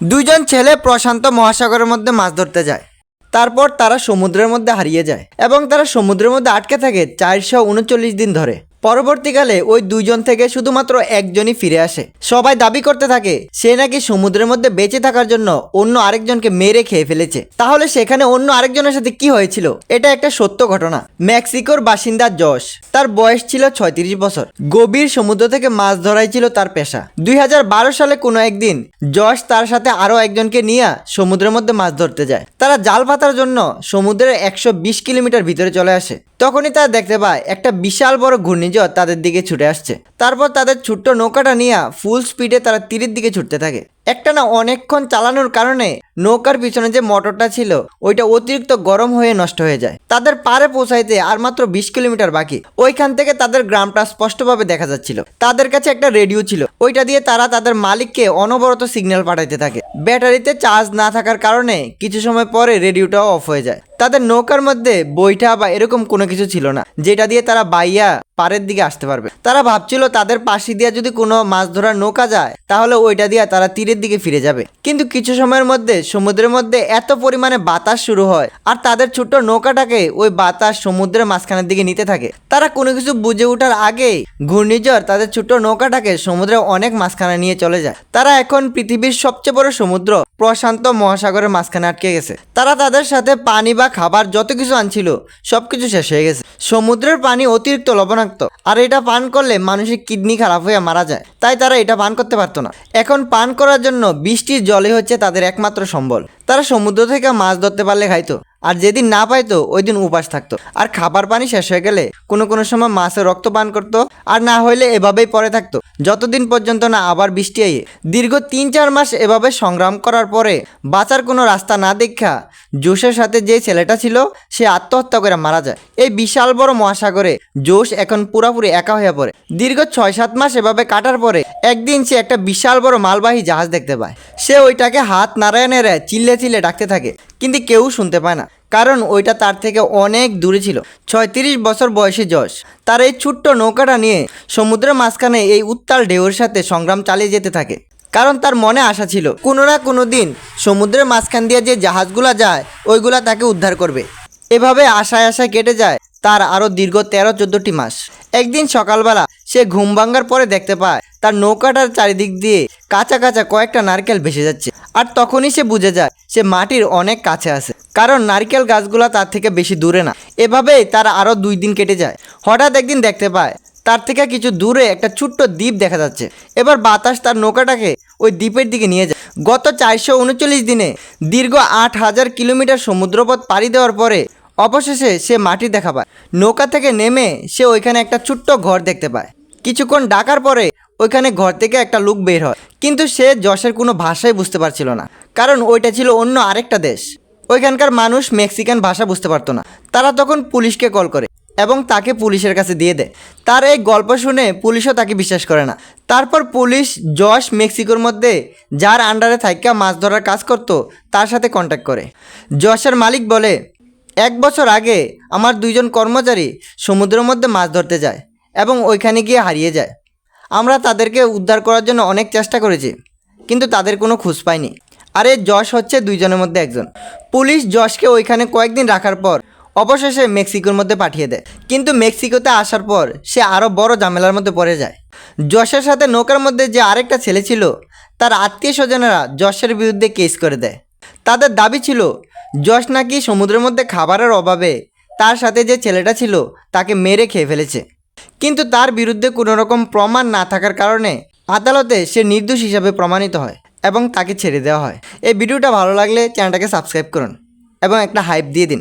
দুইজন ছেলে প্রশান্ত মহাসাগরের মধ্যে মাছ ধরতে যায়। তারপর তারা সমুদ্রের মধ্যে হারিয়ে যায় এবং তারা সমুদ্রের মধ্যে আটকে থাকে 439 দিন ধরে। পরবর্তীকালে ওই দুইজন থেকে শুধুমাত্র একজনই ফিরে আসে। সবাই দাবি করতে থাকে সে নাকি সমুদ্রের মধ্যে বেঁচে থাকার জন্য অন্য আরেকজনকে মেরে খেয়ে ফেলেছে। তাহলে সেখানে অন্য আরেকজনের সাথে কি হয়েছিল? এটা একটা সত্য ঘটনা। মেক্সিকোর বাসিন্দা জশ, তার বয়স ছিল 36 বছর। গভীর সমুদ্র থেকে মাছ ধরাই ছিল তার পেশা। 2012 সালে কোনো একদিন জশ তার সাথে আরো একজনকে নিয়ে সমুদ্রের মধ্যে মাছ ধরতে যায়। তারা জাল পাতার জন্য সমুদ্রের 120 কিলোমিটার ভিতরে চলে আসে। তখনই তারা দেখতে পায় একটা বিশাল বড় ঘূর্ণিঝড় তাদের দিকে ছুটে আসছে। তারপর তাদের ছোট্ট নৌকাটা নিয়ে ফুল স্পিডে তারা তীরের দিকে ছুটতে থাকে। একটানা অনেকক্ষণ চালানোর কারণে নৌকার পিছনে যে মোটরটা ছিল ওইটা অতিরিক্ত গরম হয়ে নষ্ট হয়ে যায়। তাদের পারে পৌঁছাইতে আর মাত্র 20 কিলোমিটার বাকি। ওইখান থেকে তাদের গ্রামটা স্পষ্টভাবে দেখা যাচ্ছিল। তাদের কাছে একটা রেডিও ছিল, ওইটা দিয়ে তারা তাদের মালিককে অনবরত সিগন্যাল পাঠাইতে থাকে। ব্যাটারিতে চার্জ না থাকার কারণে কিছু সময় পরে রেডিওটাও অফ হয়ে যায়। তাদের নৌকার মধ্যে বইটা বা এরকম কোনো কিছু ছিল না যেটা দিয়ে তারা বাইয়া পাড়ের দিকে আসতে পারবে। তারা ভাবছিল তাদের পাশে দিয়ে যদি কোনো মাছ ধরার নৌকা যায় তাহলে ওইটা দিয়ে তারা তীরের দিকে ফিরে যাবে। কিন্তু কিছু সময়ের মধ্যে সমুদ্রের মধ্যে এত পরিমাণে বাতাস শুরু হয় আর তাদের ছোট্ট নৌকাটাকে ওই বাতাস সমুদ্রের মাঝখানের দিকে নিতে থাকে। তারা কোনো কিছু বুঝে ওঠার আগেই ঘূর্ণিঝড় তাদের ছোট্ট নৌকাটাকে সমুদ্রের অনেক মাঝখানে নিয়ে চলে যায়। তারা এখন পৃথিবীর সবচেয়ে বড় সমুদ্র প্রশান্ত মহাসাগরের মাঝখানে আটকে গেছে। তারা তাদের সাথে পানি বা খাবার যত কিছু আনছিল সবকিছু শেষ হয়ে গেছে। সমুদ্রের পানি অতিরিক্ত লবণাক্ত আর এটা পান করলে মানুষের কিডনি খারাপ হয়ে মারা যায়, তাই তারা এটা পান করতে পারতো না। এখন পান করার জন্য বৃষ্টির জলই হচ্ছে তাদের একমাত্র সম্বল। তারা সমুদ্র থেকে মাছ ধরতে পারলে খাইতো, আর যেদিন না পাইতো ওই দিন উপাস থাকতো। আর খাবার পানি শেষ হয়ে গেলে কোনো কোনো সময় মাছের রক্ত পান করতো, আর না হইলে এভাবেই পড়ে থাকতো যতদিন পর্যন্ত না আবার বৃষ্টি আইয়ে। দীর্ঘ 3-4 মাস এভাবে সংগ্রাম করার পরে বাঁচার কোনো রাস্তা না দেখা জোশের সাথে যে ছেলেটা ছিল সে আত্মহত্যা করে মারা যায়। এই বিশাল বড় মহাসাগরে জোশ এখন পুরাপুরি একা হয়ে পড়ে। দীর্ঘ 6-7 মাস এভাবে কাটার পরে একদিন সে একটা বিশাল বড় মালবাহী জাহাজ দেখতে পায়। সে ওইটাকে হাত নাড়ায় নেড়ে চিল্লে চিল্লে ডাকতে থাকে, কিন্তু কেউ শুনতে পায় না, কারণ ওইটা তার থেকে অনেক দূরে ছিল। 36 বছর বয়সী জশ তার এই ছোট্ট নৌকাটা নিয়ে সমুদ্রের মাঝখানে এই উত্তাল ঢেউয়ের সাথে সংগ্রাম চালিয়ে যেতে থাকে, কারণ তার মনে আশা ছিল কোনো না কোনো দিন সমুদ্রের মাঝখান দিয়ে যে জাহাজগুলা যায় ওইগুলা তাকে উদ্ধার করবে। এভাবে আশায় আশায় কেটে যায় তার আরও দীর্ঘ 13-14টি মাস। একদিন সকালবেলা সে ঘুম ভাঙার পরে দেখতে পায় তার নৌকাটার চারিদিক দিয়ে কাঁচা কাঁচা কয়েকটা নারকেল ভেসে যাচ্ছে। আর তখনই সে বুঝে যায় সে মাটির অনেক কাছে আছে, কারণ নারকেল গাছগুলা তার থেকে বেশি দূরে না। এভাবেই তার আরও 2 দিন কেটে যায়। হঠাৎ একদিন দেখতে পায় তার থেকে কিছু দূরে একটা ছোট্ট দ্বীপ দেখা যাচ্ছে। এবার বাতাস তার নৌকাটাকে ওই দ্বীপের দিকে নিয়ে যায়। গত 439 দিনে দীর্ঘ 8000 কিলোমিটার সমুদ্রপথ পাড়ি দেওয়ার পরে অবশেষে সে মাটি দেখা পায়। নৌকা থেকে নেমে সে ওইখানে একটা ছোট্ট ঘর দেখতে পায়। কিছুক্ষণ ডাকার পরে ওইখানে ঘর থেকে একটা লোক বের হয়, কিন্তু সে জশের কোনো ভাষাই বুঝতে পারছিল না, কারণ ওইটা ছিল অন্য আরেকটা দেশ। ওইখানকার মানুষ মেক্সিকান ভাষা বুঝতে পারতো না। তারা তখন পুলিশকে কল করে এবং তাকে পুলিশের কাছে দিয়ে দেয়। তার এই গল্প শুনে পুলিশও তাকে বিশ্বাস করে না। তারপর পুলিশ জশ মেক্সিকোর মধ্যে যার আন্ডারে থাইকা মাছ ধরার কাজ করত তার সাথে কন্ট্যাক্ট করে। জশের মালিক বলে, 1 বছর আগে আমার 2 জন কর্মচারী সমুদ্রের মধ্যে মাছ ধরতে যায় এবং ওইখানে গিয়ে হারিয়ে যায়। আমরা তাদেরকে উদ্ধার করার জন্য অনেক চেষ্টা করেছি, কিন্তু তাদের কোনো খোঁজ পাইনি। আর এই জশ হচ্ছে 2 জনের মধ্যে একজন। পুলিশ জশকে ওইখানে কয়েকদিন রাখার পর অবশেষে মেক্সিকোর মধ্যে পাঠিয়ে দেয়। কিন্তু মেক্সিকোতে আসার পর সে আরও বড় ঝামেলার মধ্যে পড়ে যায়। জশের সাথে নৌকার মধ্যে যে আরেকটা ছেলে ছিল তার আত্মীয় স্বজনেরা জশের বিরুদ্ধে কেস করে দেয়। তাদের দাবি ছিল জশ নাকি সমুদ্রের মধ্যে খাবারের অভাবে তার সাথে যে ছেলেটা ছিল তাকে মেরে খেয়ে ফেলেছে। কিন্তু তার বিরুদ্ধে কোনো রকম প্রমাণ না থাকার কারণে আদালতে সে নির্দোষ হিসাবে প্রমাণিত হয় এবং তাকে ছেড়ে দেওয়া হয়। এই ভিডিওটা ভালো লাগলে চ্যানেলটাকে সাবস্ক্রাইব করুন এবং একটা হাইপ দিয়ে দিন।